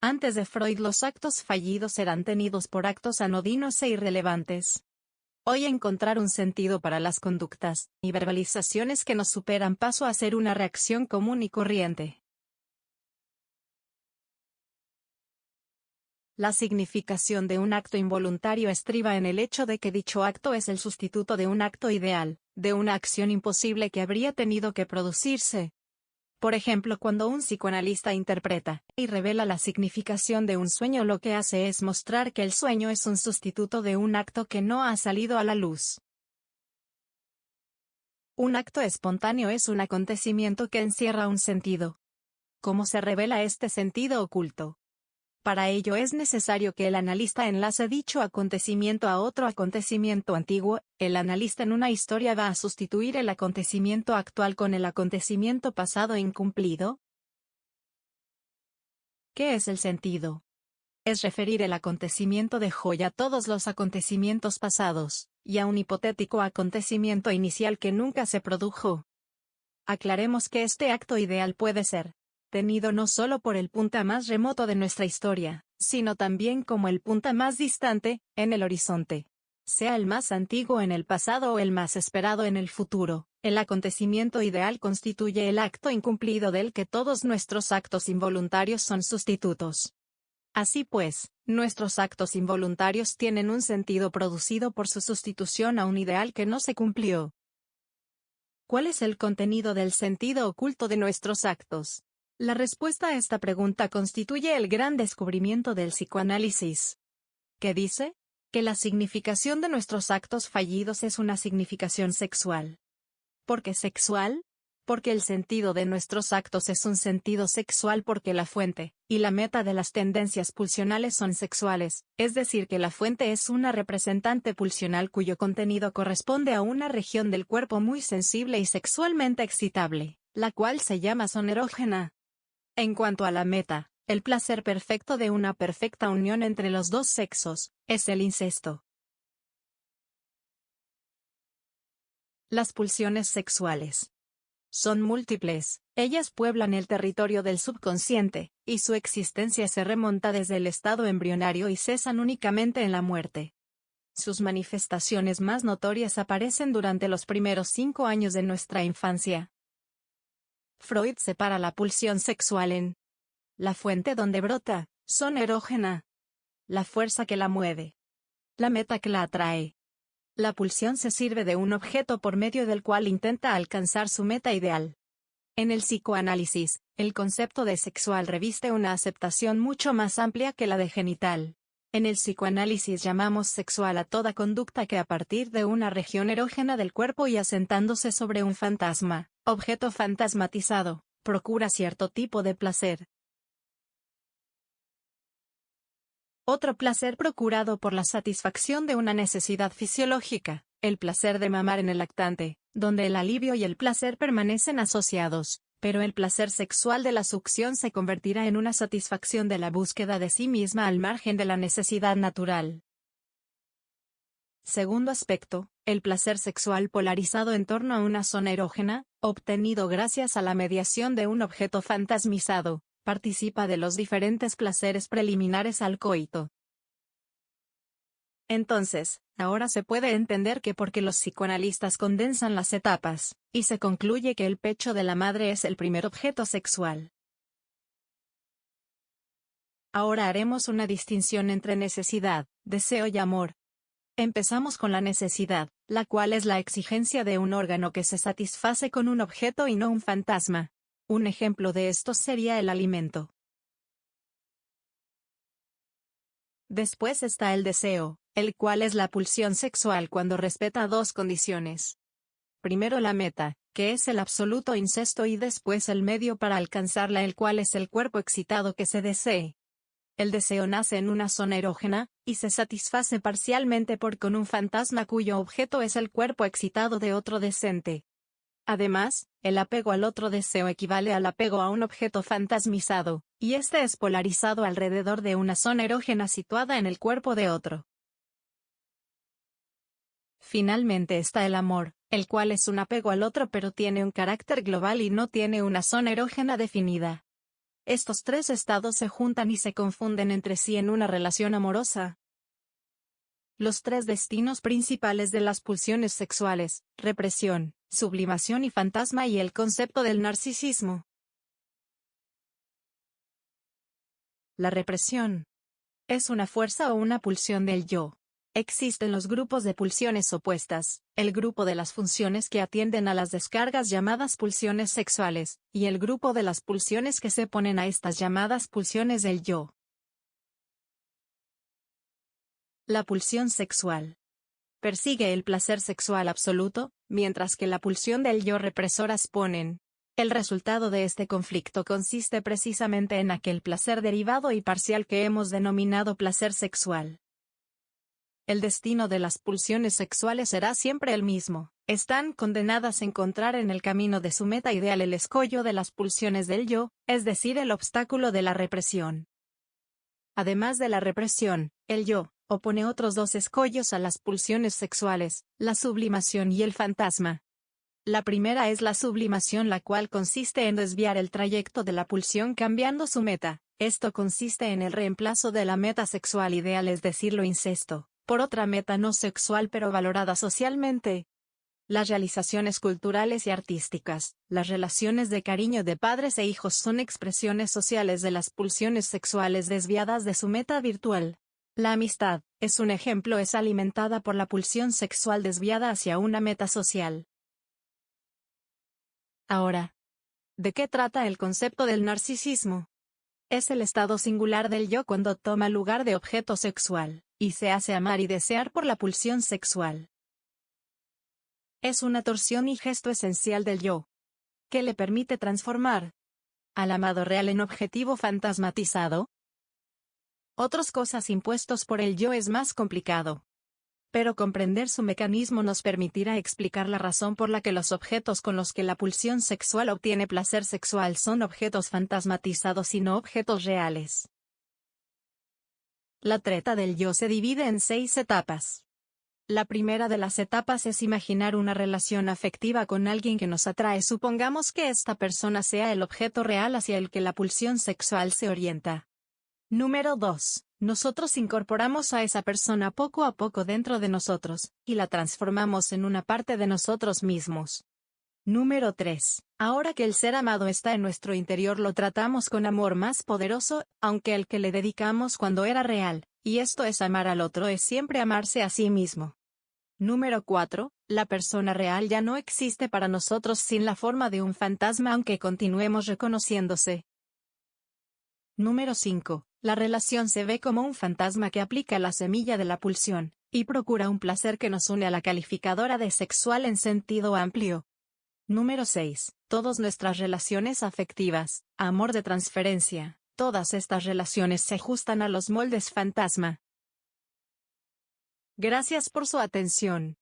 Antes de Freud los actos fallidos eran tenidos por actos anodinos e irrelevantes. Hoy encontrar un sentido para las conductas y verbalizaciones que nos superan pasó a ser una reacción común y corriente. La significación de un acto involuntario estriba en el hecho de que dicho acto es el sustituto de un acto ideal, de una acción imposible que habría tenido que producirse. Por ejemplo, cuando un psicoanalista interpreta y revela la significación de un sueño, lo que hace es mostrar que el sueño es un sustituto de un acto que no ha salido a la luz. Un acto espontáneo es un acontecimiento que encierra un sentido. ¿Cómo se revela este sentido oculto? Para ello es necesario que el analista enlace dicho acontecimiento a otro acontecimiento antiguo. El analista en una historia va a sustituir el acontecimiento actual con el acontecimiento pasado incumplido. ¿Qué es el sentido? Es referir el acontecimiento de Joy a todos los acontecimientos pasados, y a un hipotético acontecimiento inicial que nunca se produjo. Aclaremos que este acto ideal puede ser tenido no solo por el punto más remoto de nuestra historia, sino también como el punto más distante, en el horizonte. Sea el más antiguo en el pasado o el más esperado en el futuro, el acontecimiento ideal constituye el acto incumplido del que todos nuestros actos involuntarios son sustitutos. Así pues, nuestros actos involuntarios tienen un sentido producido por su sustitución a un ideal que no se cumplió. ¿Cuál es el contenido del sentido oculto de nuestros actos? La respuesta a esta pregunta constituye el gran descubrimiento del psicoanálisis. ¿Qué dice? Que la significación de nuestros actos fallidos es una significación sexual. ¿Por qué sexual? Porque el sentido de nuestros actos es un sentido sexual, porque la fuente y la meta de las tendencias pulsionales son sexuales, es decir, que la fuente es una representante pulsional cuyo contenido corresponde a una región del cuerpo muy sensible y sexualmente excitable, la cual se llama zona erógena. En cuanto a la meta, el placer perfecto de una perfecta unión entre los dos sexos, es el incesto. Las pulsiones sexuales son múltiples, ellas pueblan el territorio del subconsciente, y su existencia se remonta desde el estado embrionario y cesan únicamente en la muerte. Sus manifestaciones más notorias aparecen durante los primeros 5 años de nuestra infancia. Freud separa la pulsión sexual en la fuente donde brota, zona erógena, la fuerza que la mueve, la meta que la atrae. La pulsión se sirve de un objeto por medio del cual intenta alcanzar su meta ideal. En el psicoanálisis, el concepto de sexual reviste una aceptación mucho más amplia que la de genital. En el psicoanálisis llamamos sexual a toda conducta que a partir de una región erógena del cuerpo y asentándose sobre un fantasma, objeto fantasmatizado, procura cierto tipo de placer. Otro placer procurado por la satisfacción de una necesidad fisiológica, el placer de mamar en el lactante, donde el alivio y el placer permanecen asociados, pero el placer sexual de la succión se convertirá en una satisfacción de la búsqueda de sí misma al margen de la necesidad natural. Segundo aspecto, el placer sexual polarizado en torno a una zona erógena, obtenido gracias a la mediación de un objeto fantasmizado, participa de los diferentes placeres preliminares al coito. Entonces, ahora se puede entender que porque los psicoanalistas condensan las etapas, y se concluye que el pecho de la madre es el primer objeto sexual. Ahora haremos una distinción entre necesidad, deseo y amor. Empezamos con la necesidad, la cual es la exigencia de un órgano que se satisface con un objeto y no un fantasma. Un ejemplo de esto sería el alimento. Después está el deseo, el cual es la pulsión sexual cuando respeta dos condiciones. Primero la meta, que es el absoluto incesto, y después el medio para alcanzarla, el cual es el cuerpo excitado que se desee. El deseo nace en una zona erógena, y se satisface parcialmente con un fantasma cuyo objeto es el cuerpo excitado de otro decente. Además, el apego al otro deseo equivale al apego a un objeto fantasmizado, y este es polarizado alrededor de una zona erógena situada en el cuerpo de otro. Finalmente está el amor, el cual es un apego al otro pero tiene un carácter global y no tiene una zona erógena definida. Estos tres estados se juntan y se confunden entre sí en una relación amorosa. Los tres destinos principales de las pulsiones sexuales: represión, sublimación y fantasma, y el concepto del narcisismo. La represión es una fuerza o una pulsión del yo. Existen los grupos de pulsiones opuestas, el grupo de las funciones que atienden a las descargas llamadas pulsiones sexuales, y el grupo de las pulsiones que se oponen a estas llamadas pulsiones del yo. La pulsión sexual persigue el placer sexual absoluto, mientras que la pulsión del yo represora exponen. El resultado de este conflicto consiste precisamente en aquel placer derivado y parcial que hemos denominado placer sexual. El destino de las pulsiones sexuales será siempre el mismo. Están condenadas a encontrar en el camino de su meta ideal el escollo de las pulsiones del yo, es decir, el obstáculo de la represión. Además de la represión, el yo opone otros dos escollos a las pulsiones sexuales: la sublimación y el fantasma. La primera es la sublimación, la cual consiste en desviar el trayecto de la pulsión cambiando su meta. Esto consiste en el reemplazo de la meta sexual ideal, es decir, lo incesto, por otra meta no sexual pero valorada socialmente. Las realizaciones culturales y artísticas, las relaciones de cariño de padres e hijos son expresiones sociales de las pulsiones sexuales desviadas de su meta virtual. La amistad, es un ejemplo, es alimentada por la pulsión sexual desviada hacia una meta social. Ahora, ¿de qué trata el concepto del narcisismo? Es el estado singular del yo cuando toma lugar de objeto sexual, y se hace amar y desear por la pulsión sexual. Es una torsión y gesto esencial del yo, que le permite transformar al amado real en objetivo fantasmatizado. Otras cosas impuestos por el yo es más complicado. Pero comprender su mecanismo nos permitirá explicar la razón por la que los objetos con los que la pulsión sexual obtiene placer sexual son objetos fantasmatizados y no objetos reales. La treta del yo se divide en 6 etapas. La primera de las etapas es imaginar una relación afectiva con alguien que nos atrae. Supongamos que esta persona sea el objeto real hacia el que la pulsión sexual se orienta. Número 2. Nosotros incorporamos a esa persona poco a poco dentro de nosotros, y la transformamos en una parte de nosotros mismos. Número 3. Ahora que el ser amado está en nuestro interior, lo tratamos con amor más poderoso, aunque el que le dedicamos cuando era real, y esto es amar al otro, es siempre amarse a sí mismo. Número 4. La persona real ya no existe para nosotros sin la forma de un fantasma, aunque continuemos reconociéndose. Número 5. La relación se ve como un fantasma que aplica la semilla de la pulsión, y procura un placer que nos une a la calificadora de sexual en sentido amplio. Número 6. Todas nuestras relaciones afectivas, amor de transferencia, todas estas relaciones se ajustan a los moldes fantasma. Gracias por su atención.